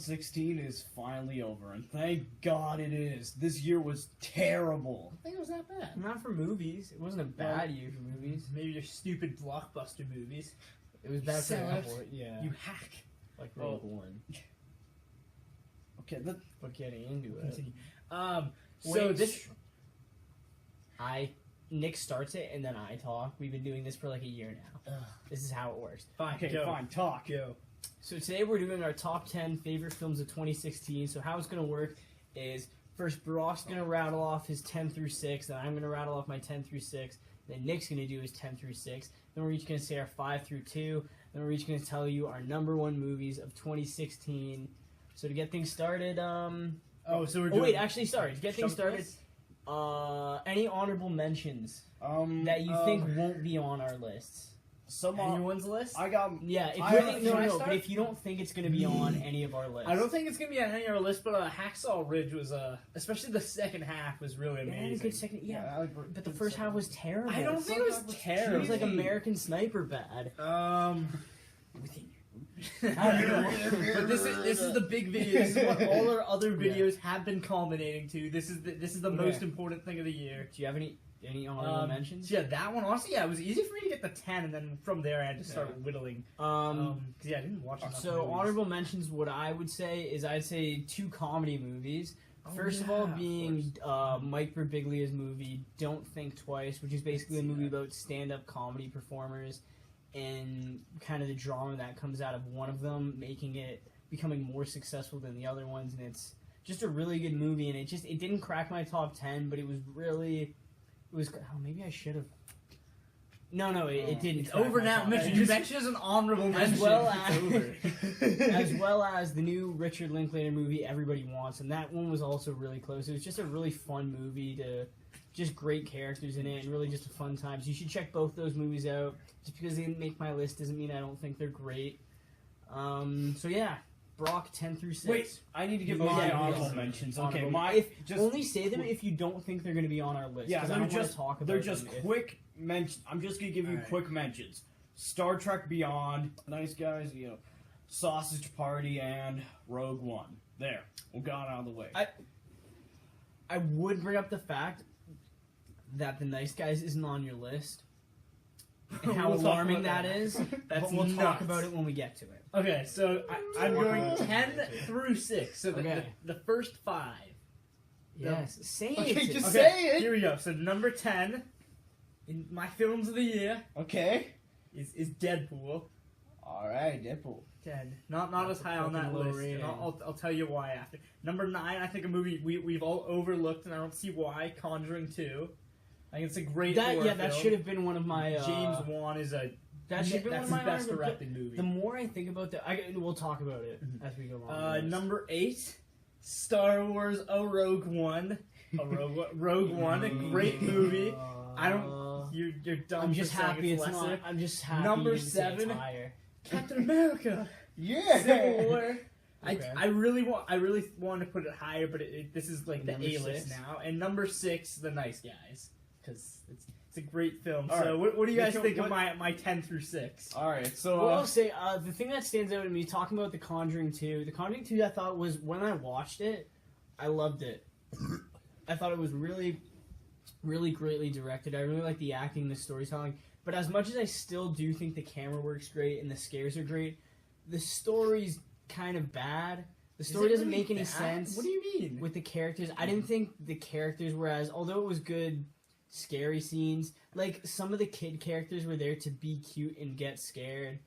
2016 is finally over, and thank God it is. This year was terrible. I think it was that bad. Not for movies. It wasn't a bad year for movies. Maybe your stupid blockbuster movies. It was bad for Sell it. Apple, yeah. You hack. Like Rogue One. Okay, But getting into it. Continue. So this... Nick starts it, and then I talk. We've been doing this for like a year now. This is how it works. Fine, okay, go. fine, talk. Go. So today we're doing our top 10 favorite films of 2016. So how it's going to work is first Brock's going to rattle off his 10 through 6, then I'm going to rattle off my 10 through 6, then Nick's going to do his 10 through 6, then we're each going to say our 5 through 2, then we're each going to tell you our number 1 movies of 2016. So to get things started, To get things started, any honorable mentions that you think won't be on our lists? Anyone's list? I got. Yeah, if I- you think, can I but start? if you don't think it's going to be on any of our lists, I don't think it's gonna be on any of our list, but Hacksaw Ridge was especially the second half was really It had a amazing. good second, yeah. But the first half was terrible. I don't think it was It terrible. was like American Sniper bad. But this is the big video. This is what all our other videos have been culminating to. This is the most important thing of the year. Do you have any honorable mentions? Yeah, that one. Honestly, it was easy for me to get the 10, and then from there I had to start whittling. Because I didn't watch enough So movies. honorable mentions, what I would say is I'd say 2 comedy movies. First of all, being Mike Birbiglia's movie "Don't Think Twice," which is basically a movie about stand-up comedy performers and kind of the drama that comes out of one of them, becoming more successful than the other ones, and it's just a really good movie. And it didn't crack my top 10, but it was maybe I should have. No, it didn't. It's over now. You mentioned as an honorable mention. As well as the new Richard Linklater movie Everybody Wants, and that one was also really close. It was just a really fun movie just great characters in it, and really just a fun time. So you should check both those movies out. Just because they didn't make my list doesn't mean I don't think they're great. So yeah, Brock 10 through 6. Wait, I need to give my honorable mentions. Okay, only say them if you don't think they're going to be on our list. Yeah, I don't want to talk about they're just them quick mentions. I'm just gonna give you quick mentions. Star Trek Beyond, Nice Guys, Sausage Party, and Rogue One. There, we got out of the way. I would bring up the fact that The Nice Guys isn't on your list. And how alarming that is. That's we'll nuts. talk about it when we get to it. Okay, so I'm going 10 through 6. So Okay. the first 5. Yes, say Okay, it. just say it. Here we go. So number 10 in my films of the year Okay. is Deadpool. All right, Deadpool. 10. Not as high on that fucking low list. rating. And I'll tell you why after. Number 9, I think a movie we've all overlooked, and I don't see why. Conjuring 2. I think it's a great horror film. That should have been one of my. James Wan is That should be one that's of my his best honorable- directed movie. The more I think about that, we'll talk about it as we go along. Number 8, Star Wars: A Rogue One. Rogue One, a great movie. You're dumb. I'm just for saying happy it's lesser. not. I'm just happy. Number you didn't say it's 7, higher. Captain America. Yeah. Civil War. Okay. I really want to put it higher, but this is like the Number A-list 6? now. And number 6, The Nice Guys, because it's a great film. All so right. what do you guys Mitchell, think of my 10 through 6? All right, so Well, I'll say the thing that stands out to me talking about The Conjuring 2. The Conjuring 2, I thought was when I watched it, I loved it. I thought it was really, really greatly directed. I really like the acting, the storytelling. But as much as I still do think the camera works great and the scares are great, the story's kind of bad. The story doesn't make any sense. What do you mean? With the characters, I didn't think the characters were although it was good, scary scenes, like some of the kid characters were there to be cute and get scared.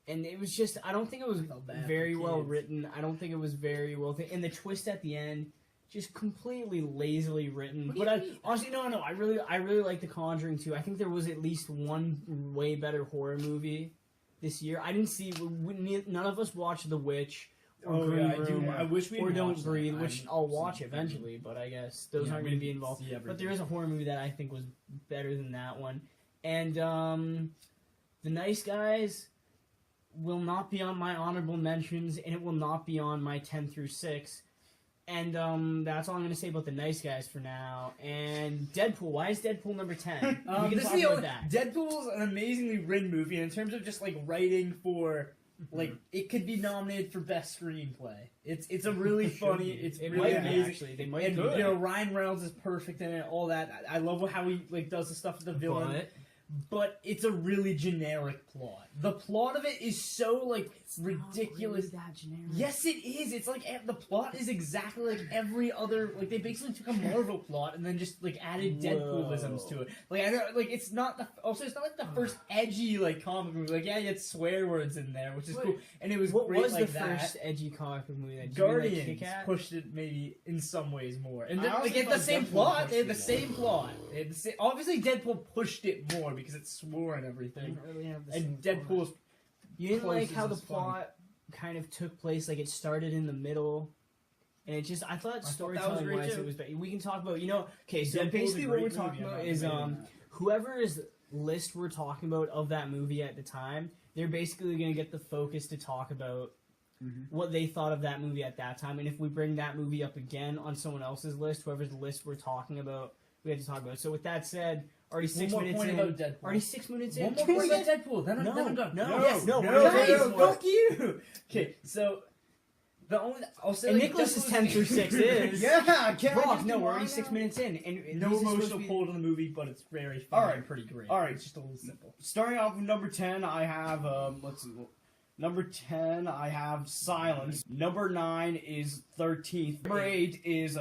And it was just, I don't think it was very well written. I don't think it was very well, and the twist at the end, just completely lazily written. But honestly, no, I really like The Conjuring 2. I think there was at least one way better horror movie this year. I didn't see, none of us watched The Witch. Or Green Room, I wish we or Don't Breathe, which I'll watch eventually, but I guess those aren't going to be involved. But there is a horror movie that I think was better than that one. And The Nice Guys will not be on my honorable mentions, and it will not be on my 10 through 6. And that's all I'm going to say about The Nice Guys for now. And Deadpool. Why is Deadpool number 10? We can talk about that. Deadpool's an amazingly written movie, and in terms of just like writing for like it could be nominated for best screenplay. It's a really funny. It's It really might be, amazing. actually. They might And do you it. know Ryan Reynolds is perfect in it. All that. I love how he like does the stuff with the villain. But it's a really generic plot. The plot of it is so like ridiculous. Not really that generic. Yes, it is. It's like the plot is exactly like every other. Like they basically took a Marvel plot and then just like added Deadpoolisms to it. Like I know, like it's not the. Also, it's not like the first edgy like comic movie. Like yeah, you had swear words in there, which is cool. And it was What great was like the that. first edgy comic book movie that did you mean, like, Guardians Kick-Ass? pushed it maybe in some ways more, and I then, also like, they had the thought same Deadpool plot. pushed They had the it same plot. They had the same, obviously, Deadpool pushed it more because it swore and everything. Didn't really have the And same plot. Deadpool's You didn't like closest how the is funny. plot kind of took place, like it started in the middle, and it just I thought that was storytelling great, wise too. it was better. We can talk about okay, so Deadpool's a basically what great we're movie, talking I'm about not is debating that. whoever's list we're talking about of that movie at the time, they're basically gonna get the focus to talk about what they thought of that movie at that time, and if we bring that movie up again on someone else's list, whoever's list we're talking about, we have to talk about it. So with that said, already One 6 more minutes point in. about Deadpool. Already 6 minutes in. One more point about Deadpool. Then I'm done. No, yes, no, guys, no. fuck you. Okay, so the only I'll say And like, Nicholas's Deadpool's- 10 through 6 is. Yeah, can't I Brock, just no, do we're already mine 6 now? minutes in, and No these are supposed emotional to be- pull to the movie, but it's very fun All right. and pretty great. All right. It's just a little simple. Starting off with number 10, I have let's see. Number 10, I have Silence. Number 9 is 13th. Number 8 is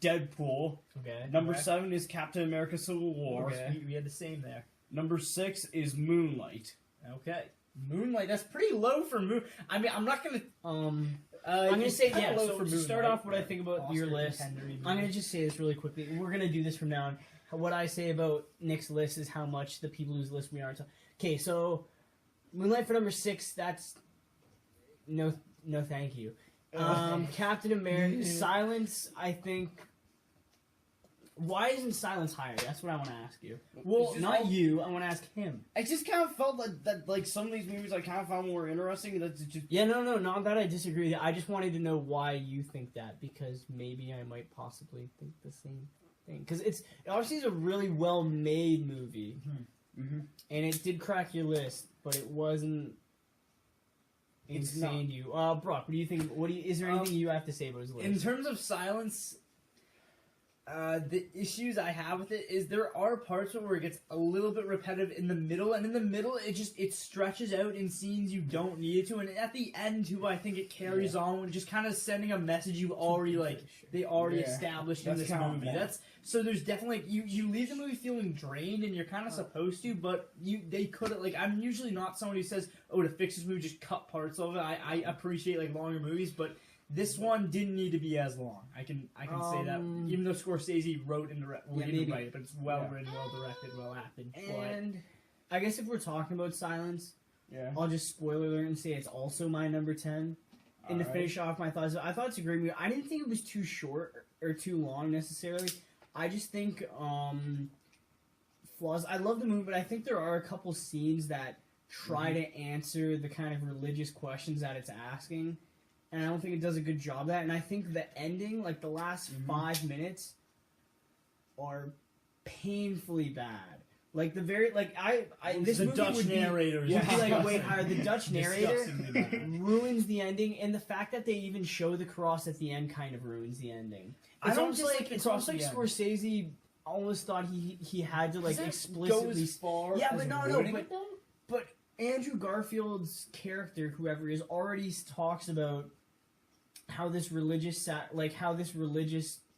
Deadpool. Okay. Number Okay. 7 is Captain America: Civil War. Okay. We had the same there. Number 6 is Moonlight. Okay. Moonlight, that's pretty low for Moon. I mean, I'm not gonna. I'm gonna it's say kinda yeah. low So for to start Moonlight, off, what I but think about Oscar your list, contender even. I'm gonna just say this really quickly. We're gonna do this from now on. What I say about Nick's list is how much the people whose list we are. Okay, so Moonlight for number 6. That's no, thank you. Captain America, Silence. I think. Why isn't Silence higher? That's what I want to ask you. Well, Well, not you. I want to ask him. I just kind of felt that like some of these movies I kind of found more interesting. That's just Yeah, no, not that I disagree with you. I just wanted to know why you think that, because maybe I might possibly think the same thing. Because it obviously is a really well-made movie, Mhm. and it did crack your list, but it wasn't It's insane to you. Brock, what do you think? Is there anything you have to say about his list? In terms of Silence, the issues I have with it is there are parts where it gets a little bit repetitive in the middle, and in the middle it stretches out in scenes you don't need it to, and at the end too, I think it carries on, just kind of sending a message you already they already Yeah. established in That's this kinda movie. bad. So there's definitely you leave the movie feeling drained, and you're kind of supposed to, but they could have I'm usually not someone who says, oh, to fix this movie just cut parts of it. I appreciate longer movies, but this one didn't need to be as long. I can say that, even though Scorsese wrote and directed, he didn't maybe. write it, but it's well written, well directed, well acted. and I guess if we're talking about Silence, yeah. I'll just spoiler alert and say it's also my number 10. And to Alright. finish off my thoughts, I thought it's a great movie. I didn't think it was too short or too long necessarily. I just think flaws. I love the movie, but I think there are a couple scenes that try to answer the kind of religious questions that it's asking, and I don't think it does a good job of that. And I think the ending, like the last 5 minutes, are painfully bad. Like the very this the movie Dutch would be, narrator is would be like, disgusting. wait, the Dutch narrator Disgustingly bad. ruins the ending, and the fact that they even show the cross at the end kind of ruins the ending. I It's don't almost dislike like the it's cross almost like at the end. Scorsese almost thought he had to like Does that explicitly. go as far Yeah, as but no, ruining but it, though? but Andrew Garfield's character, whoever is, already talks about how this religious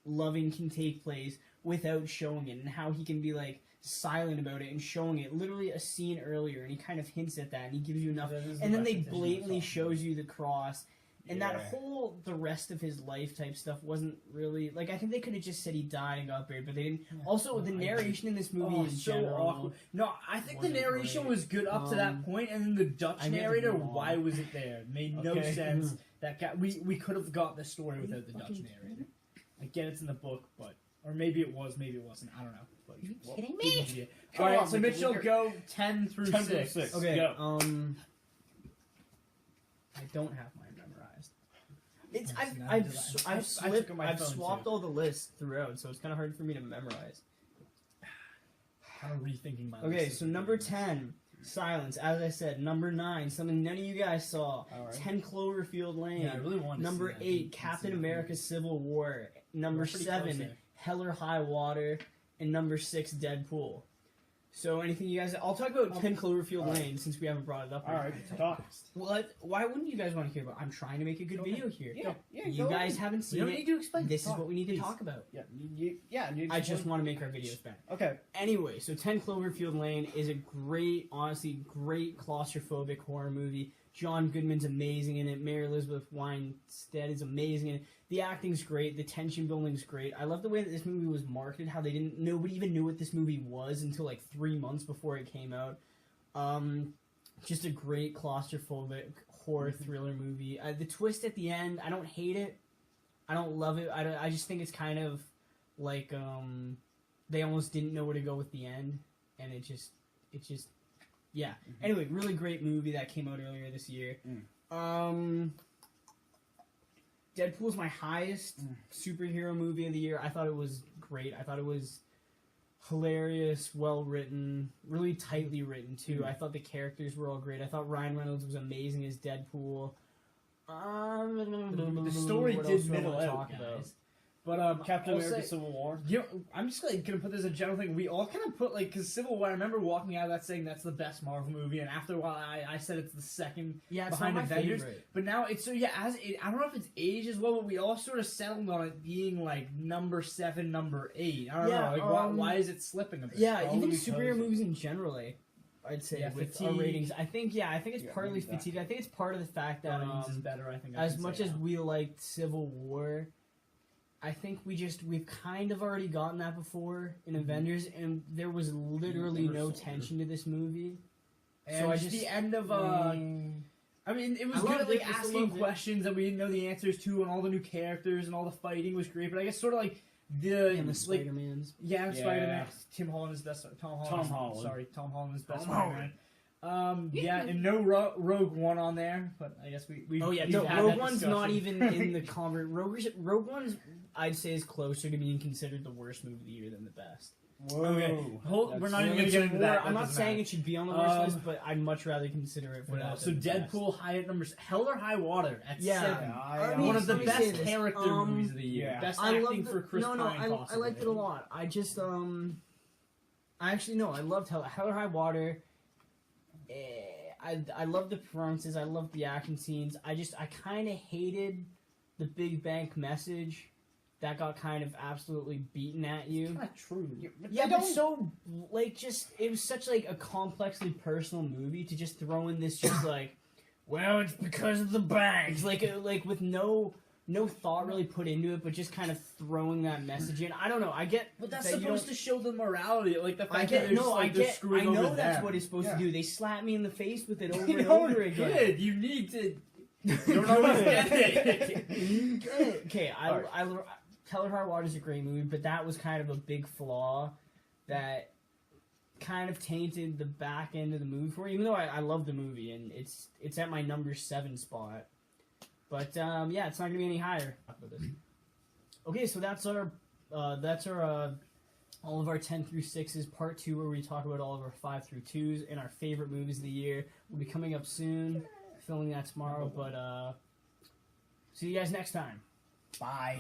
loving can take place without showing it, and how he can be like silent about it and showing it. Literally a scene earlier, and he kind of hints at that, and he gives you enough, That is and the then they repetition blatantly of something. shows you the cross. And that Yeah. whole the rest of his life type stuff wasn't really like, I think they could have just said he died and got buried, but they didn't. Also, the narration in this movie Oh, in so general, awkward. No, I think the wasn't narration great. was good up to that point, and then the Dutch I get the narrator, blonde. why was it there? It made no Okay. sense. That guy, we could have got the story without the Dutch fucking narrator. I get it's in the book, but or maybe it was, maybe it wasn't. I don't know. But, Are you well, kidding good me? idea. Come All right, on, so Mitchell, Mitchell, we're- go 10 through 10 through 6. 6. Okay, Go. I don't have mine memorized. It's Yes, neither I've did I. s- I I've took it slipped, on my I've phone, swapped too. all the lists throughout, so it's kind of hard for me to memorize. Kind of rethinking my Okay, list so as number we go. 10, Silence, as I said. Number 9, something none of you guys saw. All right. 10 Cloverfield Lane. Yeah, I really wanted to Number see that. 8, Captain America: Civil War. Number We're pretty close 7, there. Hell or High Water. And number 6, Deadpool. So anything you guys... I'll talk about 10 Cloverfield Lane since we haven't brought it up. All right, talk. What? Why wouldn't you guys want to hear about? I'm trying to make a good video here. Yeah, You guys haven't You seen don't it. need to explain. This is Talk, what we need to please. talk about. Yeah, you I just want to make our videos better. Okay. Anyway, so 10 Cloverfield Lane is a great, honestly, great claustrophobic horror movie. John Goodman's amazing in it. Mary Elizabeth Winstead is amazing in it. The acting's great. The tension building's great. I love the way that this movie was marketed. How nobody even knew what this movie was until like 3 months before it came out. Just a great claustrophobic horror thriller movie. The twist at the end, I don't hate it. I don't love it. I just think it's kind of like they almost didn't know where to go with the end, and it just yeah. Anyway, really great movie that came out earlier this year. Deadpool's my highest superhero movie of the year. I thought it was great. I thought it was hilarious, well written, really tightly written too. I thought the characters were all great. I thought Ryan Reynolds was amazing as Deadpool. The story what did else do I middle wanna out, talk guys. about? But Captain I'll America: say- Civil War. You know, I'm just like gonna put this as a general thing. We all kind of put like, because Civil War. I remember walking out of that saying that's the best Marvel movie, and after a while, I said it's the second Yeah, it's behind not my Avengers. favorite. But now it's so yeah. I don't know if it's age as well, but we all sort of settled on it being like number 7, number 8. I don't Yeah, know. Like why is it slipping a bit? Yeah, Probably even because superhero of- movies in general, I'd say Yeah, with our fatigue. ratings. I think it's Yeah, partly maybe that. fatigue. I think it's part of the fact that Guardians is better. I think. I as can much say as now. we liked Civil War, I think we've kind of already gotten that before in Avengers, and there was literally Winter no Soldier. tension to this movie. And so I just just the end of I mean, it was I loved good, like it, I asking loved it. questions that we didn't know the answers to, and all the new characters and all the fighting was great. But I guess sort of like the and the like Spider-Mans. yeah, Yeah. Spider-Man. Tom Holland is best. Tom Holland. Sorry, Tom Holland is best Spider-Man. Yeah, and no Rogue One on there, but I guess we. Oh yeah, we've no, had Rogue that One's discussion. not even in the Rogue One's, I'd say, is closer to being considered the worst movie of the year than the best. Whoa. Okay, we're not even It's gonna get into that. I'm not doesn't saying matter. it should be on the worst Um, list, but I'd much rather consider it for that. So than the best. Deadpool high at numbers. Hell or High Water at Yeah. 7. I One of the let me say best this. character movies of the year. yeah. Best I acting loved for Chris Pine. I possibly. liked it a lot. I just I actually no, I loved Hell or High Water. I loved the performances. I loved the action scenes. I kind of hated the Big Bank message that got kind of absolutely beaten at you. It's not true. Yeah, but so like it was such like a complexly personal movie to just throw in this just like, well, it's because of the banks, like with no thought really put into it, but just kind of throwing that message in. I don't know. I get, But that's that you supposed don't- to show the morality, like the fact I that get they're no. just, like, I they're get. screwing I know over that's them. what it's supposed Yeah. to do. They slap me in the face with it over and No, over you again. did. You need to. You don't always get it. Okay, Hell or High Water is a great movie, but that was kind of a big flaw that kind of tainted the back end of the movie for me. Even though I love the movie and it's at my number 7 spot, but yeah, it's not gonna be any higher. Okay, so that's our all of our 10 through 6s, part 2, where we talk about all of our 5 through 2s and our favorite movies of the year. Will be coming up soon, filming that tomorrow, but see you guys next time. Bye.